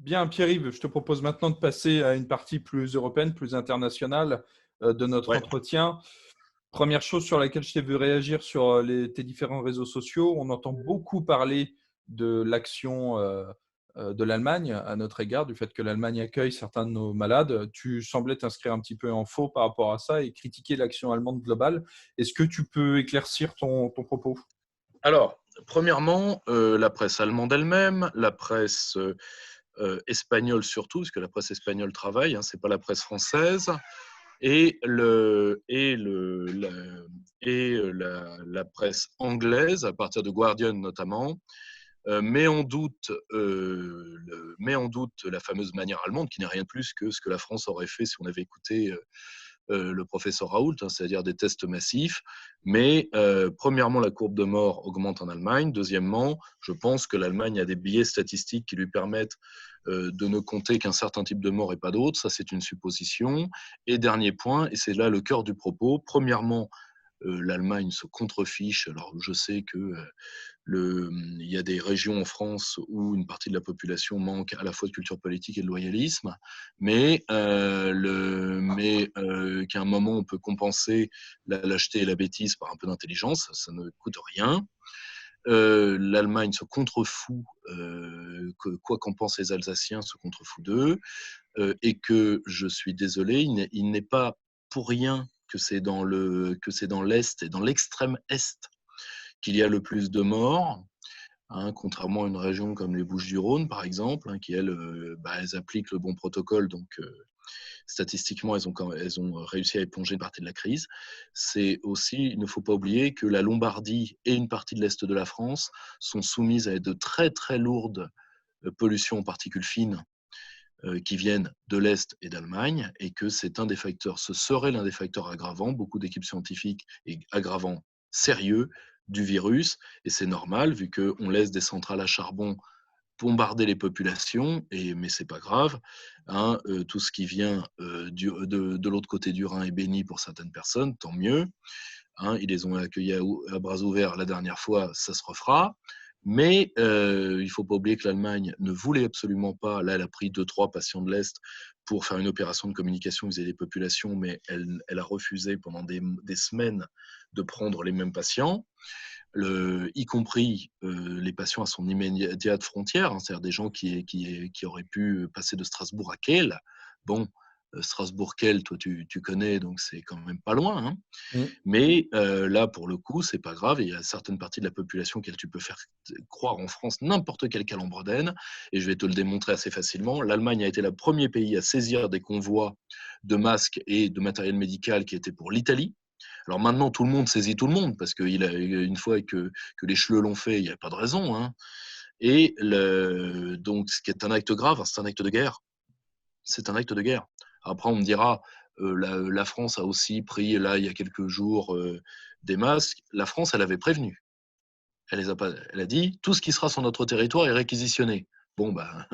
Bien, Pierre-Yves, je te propose maintenant de passer à une partie plus européenne, plus internationale de notre Ouais, entretien. Première chose sur laquelle je t'ai vu réagir sur tes différents réseaux sociaux, on entend beaucoup parler de l'action de l'Allemagne à notre égard, du fait que l'Allemagne accueille certains de nos malades. Tu semblais t'inscrire un petit peu en faux par rapport à ça et critiquer l'action allemande globale. Est-ce que tu peux éclaircir ton propos? alors, premièrement, la presse allemande elle-même, la presse, espagnole surtout, parce que la presse espagnole travaille, hein, c'est pas la presse française et la presse anglaise, à partir de Guardian notamment, met en doute la fameuse manière allemande, qui n'est rien de plus que ce que la France aurait fait si on avait écouté le professeur Raoult, hein, c'est-à-dire des tests massifs. Mais premièrement, la courbe de mort augmente en Allemagne. Deuxièmement, je pense que l'Allemagne a des biais statistiques qui lui permettent de ne compter qu'un certain type de mort et pas d'autres. Ça, c'est une supposition. Et dernier point, et c'est là le cœur du propos, premièrement, l'Allemagne se contrefiche. Alors, je sais que il y a des régions en France où une partie de la population manque à la fois de culture politique et de loyalisme, mais qu'à un moment on peut compenser la lâcheté et la bêtise par un peu d'intelligence, ça ne coûte rien. L'Allemagne se contrefout, que quoi qu'en pensent les Alsaciens, se contrefout d'eux, et que je suis désolé, il n'est pas pour rien que c'est dans l'Est et dans l'extrême Est qu'il y a le plus de morts, hein, contrairement à une région comme les Bouches-du-Rhône, par exemple, hein, qui, elles appliquent le bon protocole, donc statistiquement, elles ont réussi à éponger une partie de la crise. C'est aussi, il ne faut pas oublier que la Lombardie et une partie de l'Est de la France sont soumises à de très, très lourdes pollutions en particules fines qui viennent de l'Est et d'Allemagne, et que ce serait l'un des facteurs aggravants, beaucoup d'équipes scientifiques et aggravants sérieux du virus, et c'est normal vu qu'on laisse des centrales à charbon bombarder les populations, mais c'est pas grave, hein, tout ce qui vient de l'autre côté du Rhin est béni pour certaines personnes, tant mieux, hein, ils les ont accueillis à bras ouverts la dernière fois, ça se refera. Mais il ne faut pas oublier que l'Allemagne ne voulait absolument pas, là elle a pris 2-3 patients de l'Est pour faire une opération de communication vis-à-vis des populations, mais elle a refusé pendant des semaines de prendre les mêmes patients, y compris les patients à son immédiate frontière, hein, c'est-à-dire des gens qui auraient pu passer de Strasbourg à Kehl. Bon, Strasbourg-Kehl, toi tu connais, donc c'est quand même pas loin, hein. Mm. Mais là, pour le coup, c'est pas grave. Il y a certaines parties de la population auxquelles tu peux faire croire en France n'importe quel calembredène, et je vais te le démontrer assez facilement. L'Allemagne a été le premier pays à saisir des convois de masques et de matériel médical qui étaient pour l'Italie. Alors maintenant, tout le monde saisit tout le monde, parce qu'une fois que les cheleux l'ont fait, il n'y a pas de raison, hein. Et donc, ce qui est un acte grave, c'est un acte de guerre. C'est un acte de guerre. Après, on me dira, la France a aussi pris, là, il y a quelques jours, des masques. La France, elle avait prévenu. Elle a dit, tout ce qui sera sur notre territoire est réquisitionné. Bon, ben,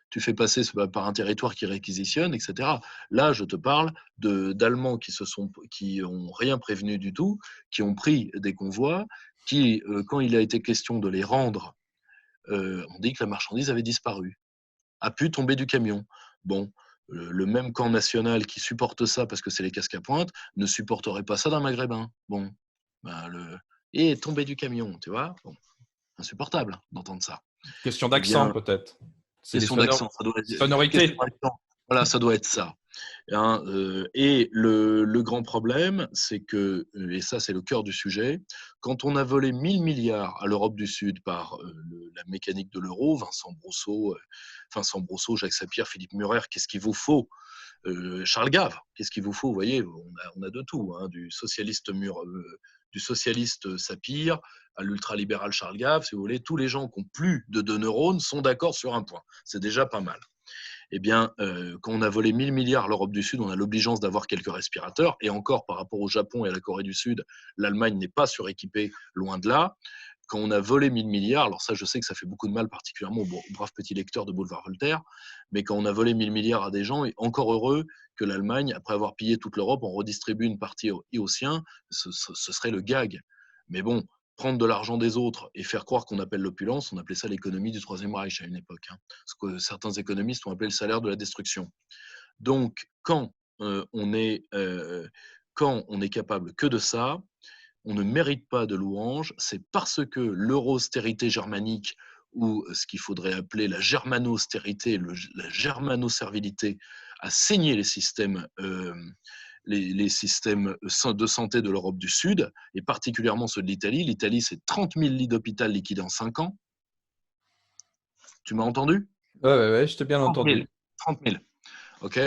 tu fais passer par un territoire qui réquisitionne, etc. Là, je te parle d'Allemands qui ont rien prévenu du tout, qui ont pris des convois, qui, quand il a été question de les rendre, on dit que la marchandise avait disparu, a pu tomber du camion. Bon, le même camp national qui supporte ça parce que c'est les casques à pointe ne supporterait pas ça d'un maghrébin. Bon, ben et tomber du camion, tu vois, bon, insupportable d'entendre ça. Question Eh d'accent bien, peut-être. C'est les question d'accent, ça doit être question sonorités. d'accent. Voilà, ça doit être ça. Hein, et le grand problème, c'est que, et ça c'est le cœur du sujet, quand on a volé 1 000 milliards à l'Europe du Sud par la mécanique de l'euro, Vincent Brousseau, Jacques Sapir, Philippe Murer, qu'est-ce qu'il vous faut, Charles Gave, qu'est-ce qu'il vous faut? Vous voyez, on a de tout, hein, du socialiste Sapir à l'ultralibéral Charles Gave, si vous voulez, tous les gens qui ont plus de 2 neurones sont d'accord sur un point. C'est déjà pas mal. Eh bien, quand on a volé 1 000 milliards à l'Europe du Sud, on a l'obligeance d'avoir quelques respirateurs. Et encore, par rapport au Japon et à la Corée du Sud, l'Allemagne n'est pas suréquipée, loin de là. Quand on a volé 1 000 milliards, alors ça, je sais que ça fait beaucoup de mal, particulièrement aux braves petits lecteurs de Boulevard Voltaire, mais quand on a volé 1 000 milliards à des gens, et encore heureux que l'Allemagne, après avoir pillé toute l'Europe, en redistribue une partie aux siens, ce serait le gag. Mais bon, prendre de l'argent des autres et faire croire qu'on appelle l'opulence, on appelait ça l'économie du Troisième Reich à une époque. Ce que certains économistes ont appelé le salaire de la destruction. Donc, quand on est capable que de ça, on ne mérite pas de louanges. C'est parce que l'euro-austérité germanique, ou ce qu'il faudrait appeler la germano-austérité, la germano-servilité, a saigné les systèmes de santé de l'Europe du Sud, et particulièrement ceux de l'Italie. L'Italie, c'est 30 000 lits d'hôpital liquidés en 5 ans. Tu m'as entendu? Ouais, je t'ai bien 30 000. entendu. 30 000. OK.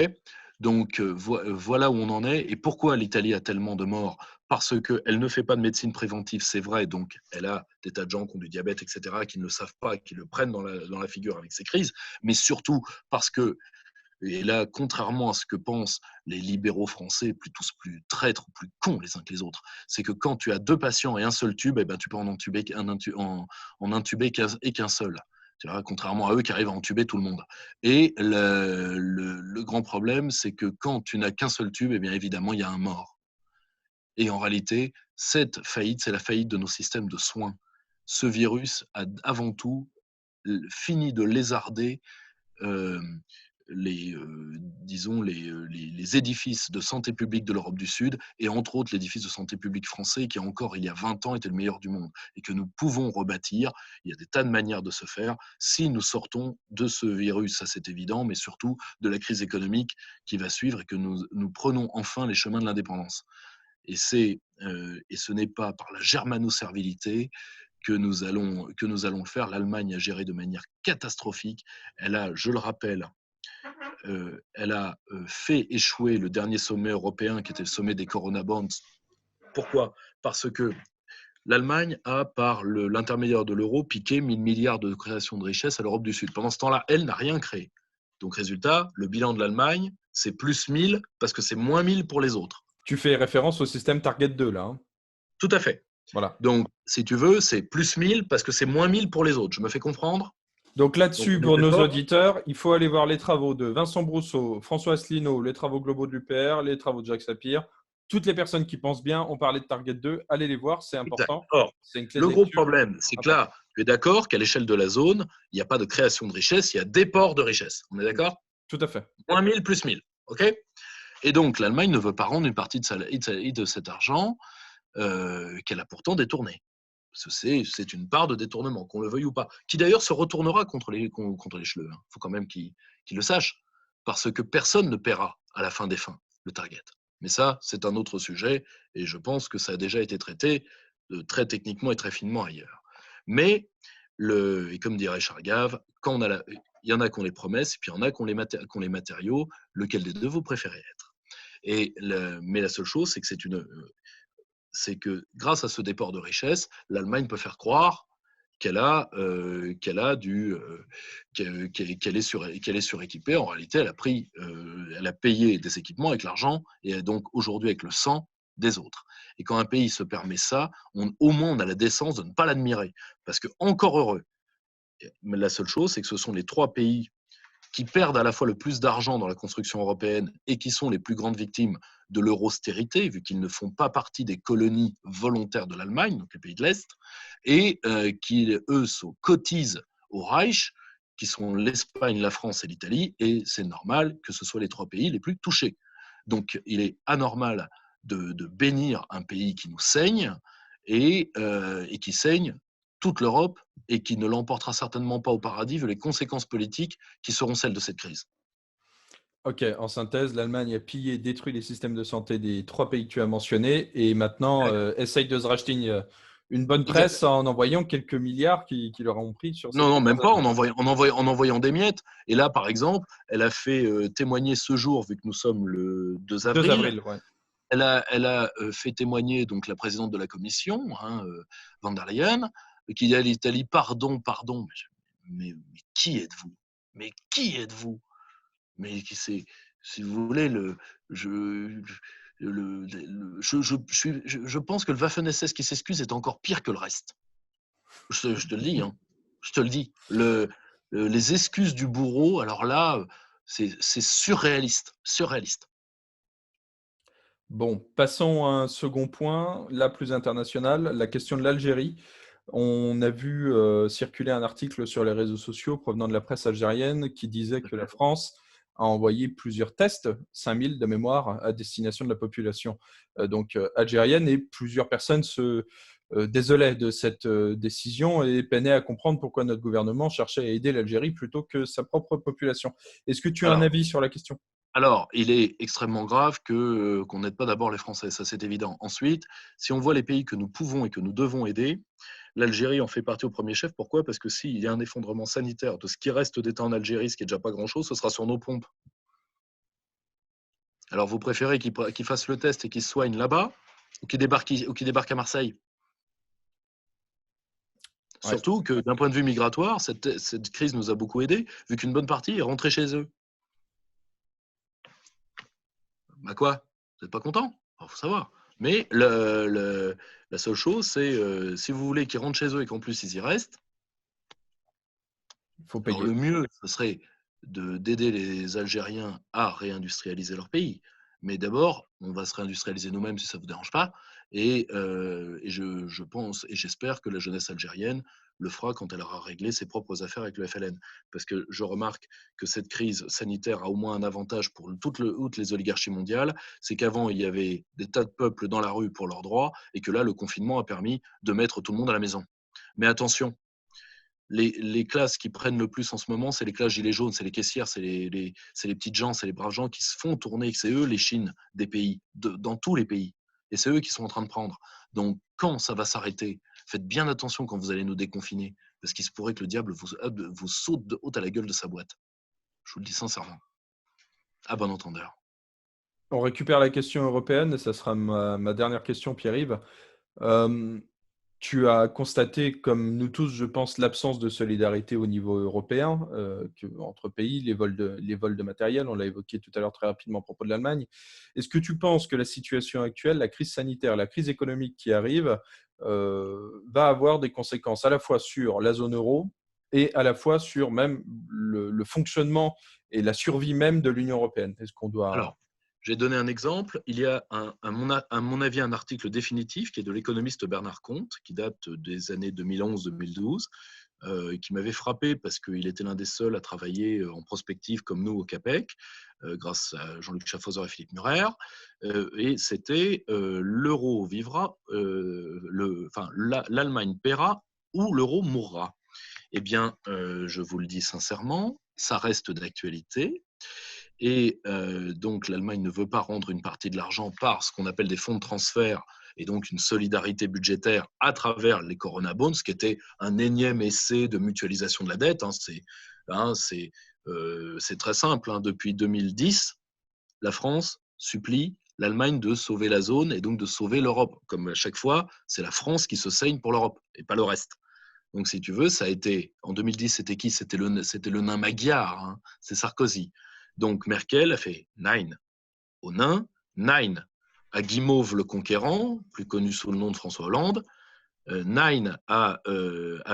Donc, voilà où on en est. Et pourquoi l'Italie a tellement de morts? Parce qu'elle ne fait pas de médecine préventive, c'est vrai. Donc, elle a des tas de gens qui ont du diabète, etc., qui ne le savent pas, qui le prennent dans la figure avec ces crises. Mais surtout parce que, et là, contrairement à ce que pensent les libéraux français, tous plus traîtres ou plus cons les uns que les autres, c'est que quand tu as 2 patients et un seul tube, eh ben, tu peux en intuber qu'un seul. Tu vois, contrairement à eux qui arrivent à entuber tout le monde. Et le grand problème, c'est que quand tu n'as qu'un seul tube, eh bien évidemment, il y a un mort. Et en réalité, cette faillite, c'est la faillite de nos systèmes de soins. Ce virus a avant tout fini de lézarder euh, disons, les édifices de santé publique de l'Europe du Sud, et entre autres l'édifice de santé publique français qui encore il y a 20 ans était le meilleur du monde, et que nous pouvons rebâtir. Il y a des tas de manières de se faire si nous sortons de ce virus, ça c'est évident, mais surtout de la crise économique qui va suivre, et que nous prenons enfin les chemins de l'indépendance. Et ce n'est pas par la germano-servilité que nous allons le faire. L'Allemagne a géré de manière catastrophique. Elle a, je le rappelle, elle a fait échouer le dernier sommet européen qui était le sommet des Corona Bonds. Pourquoi? Parce que l'Allemagne a, par l'intermédiaire de l'euro, piqué 1 000 milliards de création de richesse à l'Europe du Sud. Pendant ce temps-là, elle n'a rien créé. Donc, résultat, le bilan de l'Allemagne, c'est plus 1000 parce que c'est moins 1000 pour les autres. Tu fais référence au système Target 2, là. Hein. Tout à fait. Voilà. Donc, si tu veux, c'est plus 1000 parce que c'est moins 1000 pour les autres. Je me fais comprendre? Donc Donc, là-dessus, on est pour nos d'accord? auditeurs, il faut aller voir les travaux de Vincent Brousseau, François Asselineau, les travaux globaux de l'UPR, les travaux de Jacques Sapir. Toutes les personnes qui pensent bien ont parlé de Target 2. Allez les voir, c'est Exact. important. Or, C'est une clé de le gros lecture problème, c'est que importante. là, tu es d'accord qu'à l'échelle de la zone, il n'y a pas de création de richesse, il y a déport de richesse. On est d'accord? Tout à fait. Moins 1000 plus 1000. OK? Et donc, l'Allemagne ne veut pas rendre une partie de cet argent qu'elle a pourtant détourné. Parce que c'est une part de détournement, qu'on le veuille ou pas, qui d'ailleurs se retournera contre les chleux. Il faut quand même qu'ils le sachent, parce que personne ne paiera à la fin des fins le target. Mais ça, c'est un autre sujet, et je pense que ça a déjà été traité très techniquement et très finement ailleurs. Mais, et comme dirait Chargave, il y en a qui ont les promesses, et puis il y en a qui ont les matériaux, lequel des deux vous préférez être? Mais la seule chose, c'est que c'est que grâce à ce déport de richesse, l'Allemagne peut faire croire qu'elle est suréquipée. En réalité, elle a payé des équipements avec l'argent, et donc aujourd'hui avec le sang des autres. Et quand un pays se permet ça, au moins on a la décence de ne pas l'admirer, parce que encore heureux. Mais la seule chose, c'est que ce sont les 3 pays qui perdent à la fois le plus d'argent dans la construction européenne et qui sont les plus grandes victimes de l'eurostérité, vu qu'ils ne font pas partie des colonies volontaires de l'Allemagne, donc les pays de l'Est, et qui, eux, cotisent au Reich, qui sont l'Espagne, la France et l'Italie, et c'est normal que ce soit les 3 pays les plus touchés. Donc, il est anormal de bénir un pays qui nous saigne et qui saigne toute l'Europe, et qui ne l'emportera certainement pas au paradis vu les conséquences politiques qui seront celles de cette crise. Ok, en synthèse, l'Allemagne a pillé et détruit les systèmes de santé des 3 pays que tu as mentionnés et maintenant essaye de se racheter une bonne presse Exactement. en envoyant quelques milliards qui leur ont pris sur ces Non, même dernières pas, années. en envoyant des miettes. Et là, par exemple, elle a fait témoigner ce jour, vu que nous sommes le 2 2 avril, avril, ouais. elle a fait témoigner donc la présidente de la commission, Van der Leyen, qui dit à l'Italie, pardon, pardon, mais qui êtes-vous? Mais qui êtes-vous? Mais c'est, si vous voulez, je pense que le Waffen-SS qui s'excuse est encore pire que le reste. Je te le dis, hein. Je te le dis. Les excuses du bourreau, alors là, c'est surréaliste. Surréaliste. Bon, passons à un second point, là plus international, la question de l'Algérie. On a vu circuler un article sur les réseaux sociaux provenant de la presse algérienne qui disait que la France a envoyé plusieurs tests, 5000 de mémoire, à destination de la population algérienne, et plusieurs personnes se désolaient de cette décision et peinaient à comprendre pourquoi notre gouvernement cherchait à aider l'Algérie plutôt que sa propre population. Est-ce que tu as un Alors, avis sur la question? alors, il est extrêmement grave qu'on n'aide pas d'abord les Français, ça c'est évident. Ensuite, si on voit les pays que nous pouvons et que nous devons aider, l'Algérie en fait partie au premier chef. Pourquoi? Parce que s'il y a un effondrement sanitaire de ce qui reste d'État en Algérie, ce qui est déjà pas grand-chose, ce sera sur nos pompes. Alors, vous préférez qu'ils fassent le test et qu'ils se soignent là-bas ou qu'ils débarquent à Marseille? Ouais. Surtout que d'un point de vue migratoire, cette crise nous a beaucoup aidés, vu qu'une bonne partie est rentrée chez eux. Bah quoi? Vous n'êtes pas content? Il faut savoir. Mais la seule chose, c'est si vous voulez qu'ils rentrent chez eux et qu'en plus ils y restent, Il faut alors payer. le mieux, ce serait d'aider les Algériens à réindustrialiser leur pays. Mais d'abord, on va se réindustrialiser nous-mêmes si ça ne vous dérange pas. Et je pense et j'espère que la jeunesse algérienne le fera quand elle aura réglé ses propres affaires avec le FLN. Parce que je remarque que cette crise sanitaire a au moins un avantage pour toutes les oligarchies mondiales, c'est qu'avant, il y avait des tas de peuples dans la rue pour leurs droits, et que là, le confinement a permis de mettre tout le monde à la maison. Mais attention, les classes qui prennent le plus en ce moment, c'est les classes gilets jaunes, c'est les caissières, c'est les petites gens, c'est les braves gens qui se font tourner, c'est eux les Chines des pays, dans tous les pays. Et c'est eux qui sont en train de prendre. Donc, quand ça va s'arrêter, faites bien attention quand vous allez nous déconfiner, parce qu'il se pourrait que le diable vous saute de haut à la gueule de sa boîte. Je vous le dis sincèrement. À bon entendeur. On récupère la question européenne et ça sera ma dernière question, Pierre-Yves. Euh, Tu as constaté, comme nous tous, je pense, l'absence de solidarité au niveau européen entre pays, les vols de matériel, on l'a évoqué tout à l'heure très rapidement à propos de l'Allemagne. Est-ce que tu penses que la situation actuelle, la crise sanitaire, la crise économique qui arrive, va avoir des conséquences à la fois sur la zone euro et à la fois sur même le fonctionnement et la survie même de l'Union européenne? Est-ce qu'on doit... Alors, je vais donner un exemple. Il y a, à mon avis, un article définitif qui est de l'économiste Bernard Comte, qui date des années 2011-2012, qui m'avait frappé parce qu'il était l'un des seuls à travailler en prospective comme nous au CAPEC, grâce à Jean-Luc Schaffhauser et Philippe Murer. Et c'était l'euro vivra, l'Allemagne paiera ou l'euro mourra. Eh bien, je vous le dis sincèrement, ça reste d'actualité. Et donc, l'Allemagne ne veut pas rendre une partie de l'argent par ce qu'on appelle des fonds de transfert et donc une solidarité budgétaire à travers les Corona Bonds, qui était un énième essai de mutualisation de la dette. C'est très simple. Depuis 2010, la France supplie l'Allemagne de sauver la zone et donc de sauver l'Europe. Comme à chaque fois, c'est la France qui se saigne pour l'Europe et pas le reste. Donc, si tu veux, ça a été. En 2010, c'était qui? C'était le nain Magyar, c'est Sarkozy. Donc, Merkel a fait Nine au nain, Nine à Guimauve le Conquérant, plus connu sous le nom de François Hollande, Nine à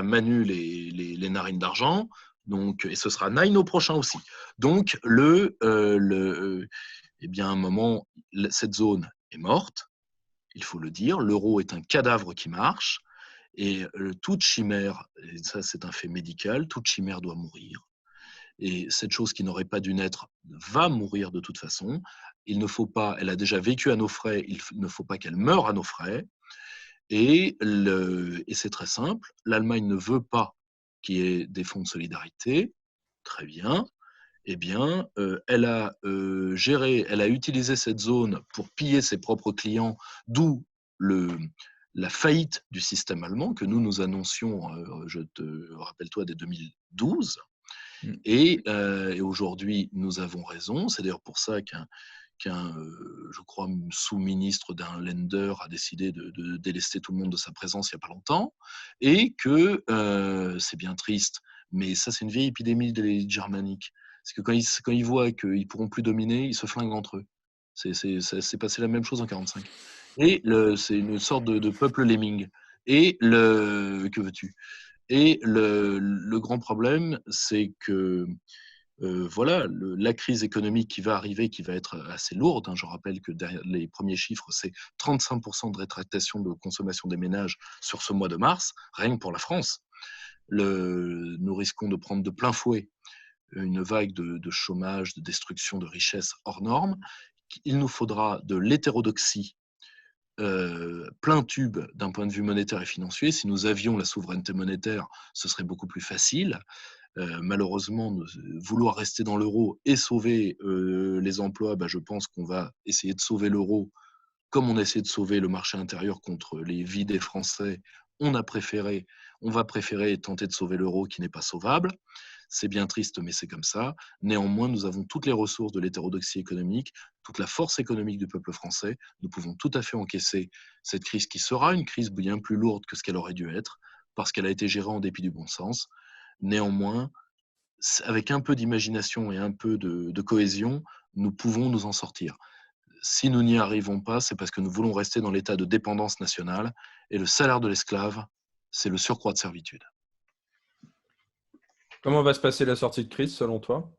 Manu les narines d'argent, donc, et ce sera Nine au prochain aussi. Donc, eh bien, à un moment, cette zone est morte, il faut le dire. L'euro est un cadavre qui marche. Et toute chimère, et ça c'est un fait médical, toute chimère doit mourir. Et cette chose qui n'aurait pas dû naître va mourir de toute façon. Il ne faut pas, elle a déjà vécu à nos frais, il ne faut pas qu'elle meure à nos frais. Et c'est très simple, l'Allemagne ne veut pas qu'il y ait des fonds de solidarité. Très bien. Eh bien, elle a géré, elle a utilisé cette zone pour piller ses propres clients, d'où la faillite du système allemand que nous annoncions, je te rappelle-toi, dès 2012. Mm. Et aujourd'hui, nous avons raison. C'est d'ailleurs pour ça qu'un je crois, sous-ministre d'un Länder a décidé de délester tout le monde de sa présence il n'y a pas longtemps. Et que c'est bien triste, mais ça, c'est une vieille épidémie des germaniques. C'est que quand ils voient qu'ils ne pourront plus dominer, ils se flinguent entre eux. C'est passé la même chose en 1945. Et c'est une sorte de peuple lemming. Que veux-tu? Et le grand problème, c'est que voilà, la crise économique qui va arriver, qui va être assez lourde. Je rappelle que derrière les premiers chiffres, c'est 35% de rétractation de consommation des ménages sur ce mois de mars, rien que pour la France. Nous risquons de prendre de plein fouet une vague de chômage, de destruction de richesses hors normes. Il nous faudra de l'hétérodoxie plein tube d'un point de vue monétaire et financier. Si nous avions la souveraineté monétaire, ce serait beaucoup plus facile. Malheureusement, vouloir rester dans l'euro et sauver les emplois, je pense qu'on va essayer de sauver l'euro comme on a essayé de sauver le marché intérieur contre les vies des Français. On va préférer tenter de sauver l'euro qui n'est pas sauvable. C'est bien triste, mais c'est comme ça. Néanmoins, nous avons toutes les ressources de l'hétérodoxie économique, toute la force économique du peuple français. Nous pouvons tout à fait encaisser cette crise qui sera une crise bien plus lourde que ce qu'elle aurait dû être, parce qu'elle a été gérée en dépit du bon sens. Néanmoins, avec un peu d'imagination et un peu de cohésion, nous pouvons nous en sortir. Si nous n'y arrivons pas, c'est parce que nous voulons rester dans l'état de dépendance nationale, et le salaire de l'esclave, c'est le surcroît de servitude. Comment va se passer la sortie de crise selon toi?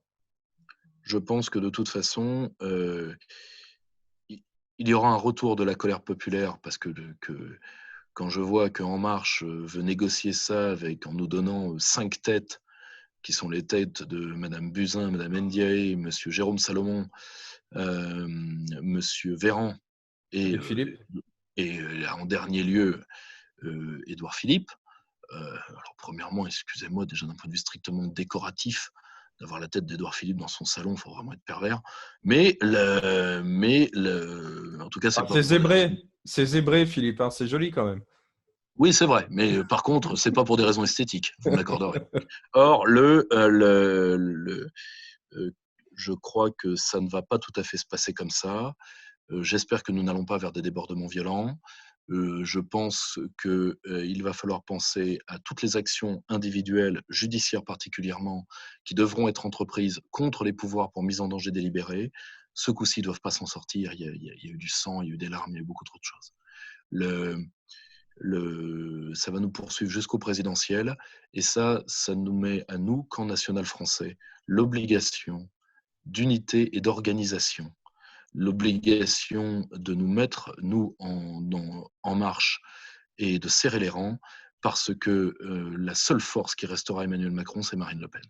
Je pense que de toute façon, il y aura un retour de la colère populaire, parce que quand je vois qu'En Marche veut négocier ça en nous donnant 5 têtes, qui sont les têtes de Mme Buzyn, Mme Ndiaye, M. Jérôme Salomon, M. Véran et en dernier lieu, Édouard Philippe. Alors premièrement, excusez-moi, déjà d'un point de vue strictement décoratif, d'avoir la tête d'Édouard Philippe dans son salon, il faut vraiment être pervers. Mais en tout cas, c'est pas c'est zébré, Philippe, hein, c'est joli quand même. Oui, c'est vrai, mais par contre, c'est pas pour des raisons esthétiques, vous me l'accorderez. Or, je crois que ça ne va pas tout à fait se passer comme ça. J'espère que nous n'allons pas vers des débordements violents. Je pense qu'il va falloir penser à toutes les actions individuelles, judiciaires particulièrement, qui devront être entreprises contre les pouvoirs pour mise en danger délibérée. Ce coup-ci, ils ne doivent pas s'en sortir. Il y a eu du sang, il y a eu des larmes, il y a eu beaucoup trop de choses. Ça va nous poursuivre jusqu'au présidentiel, et ça nous met à nous, camp national français, l'obligation d'unité et d'organisation, l'obligation de nous mettre, nous, en marche et de serrer les rangs, parce que la seule force qui restera à Emmanuel Macron, c'est Marine Le Pen,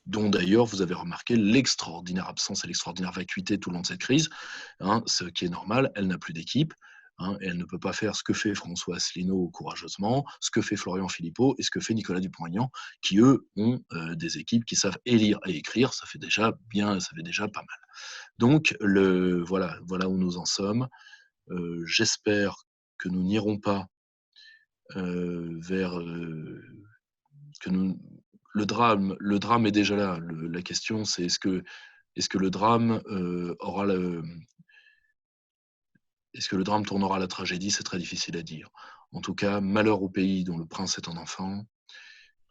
dont d'ailleurs vous avez remarqué l'extraordinaire absence et l'extraordinaire vacuité tout le long de cette crise, ce qui est normal. Elle n'a plus d'équipe. Et elle ne peut pas faire ce que fait François Asselineau courageusement, ce que fait Florian Philippot et ce que fait Nicolas Dupont-Aignan, qui eux ont des équipes qui savent lire et écrire. Ça fait déjà pas mal. Donc voilà où nous en sommes. J'espère que nous n'irons pas vers le drame est déjà là. La question, c'est est-ce que le drame est-ce que le drame tournera à la tragédie? C'est très difficile à dire. En tout cas, malheur au pays dont le prince est un enfant.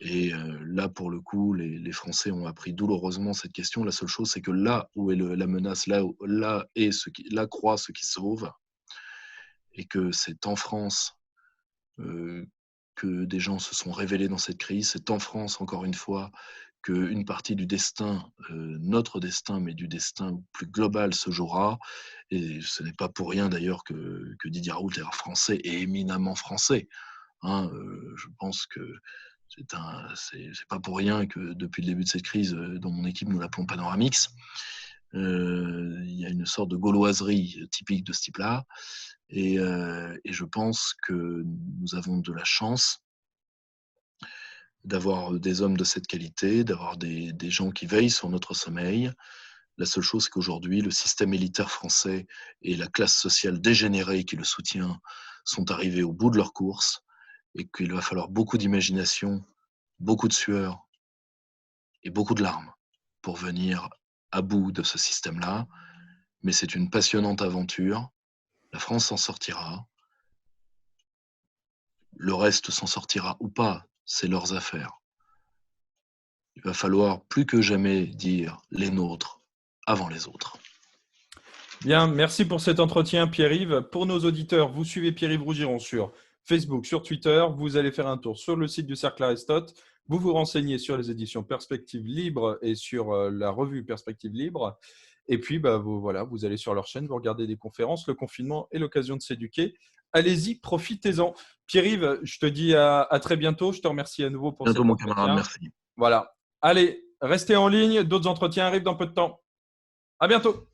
Et là, pour le coup, les Français ont appris douloureusement cette question. La seule chose, c'est que là où est la menace, là croit ce qui sauve, et que c'est en France que des gens se sont révélés dans cette crise. C'est en France, encore une fois, qu'une partie du destin, notre destin, mais du destin plus global se jouera. Et ce n'est pas pour rien d'ailleurs que Didier Raoult est français et éminemment français. Je pense que c'est pas pour rien que depuis le début de cette crise, dans mon équipe, nous l'appelons Panoramix. Il y a une sorte de gauloiserie typique de ce type-là. Et je pense que nous avons de la chance d'avoir des hommes de cette qualité, d'avoir des gens qui veillent sur notre sommeil. La seule chose, c'est qu'aujourd'hui, le système élitaire français et la classe sociale dégénérée qui le soutient sont arrivés au bout de leur course, et qu'il va falloir beaucoup d'imagination, beaucoup de sueur et beaucoup de larmes pour venir à bout de ce système-là. Mais c'est une passionnante aventure. La France s'en sortira. Le reste s'en sortira ou pas, c'est leurs affaires. Il va falloir plus que jamais dire les nôtres avant les autres. Bien, merci pour cet entretien, Pierre-Yves. Pour nos auditeurs, vous suivez Pierre-Yves Rougiron sur Facebook, sur Twitter. Vous allez faire un tour sur le site du Cercle Aristote. Vous vous renseignez sur les éditions Perspective Libre et sur la revue Perspective Libre. Et puis, bah, vous allez sur leur chaîne, vous regardez des conférences. Le confinement est l'occasion de s'éduquer. Allez-y, profitez-en. Pierre-Yves, je te dis à très bientôt. Je te remercie à nouveau pour Bientôt, cet mon camarade, entretien. merci. Voilà. Allez, restez en ligne. D'autres entretiens arrivent dans peu de temps. À bientôt.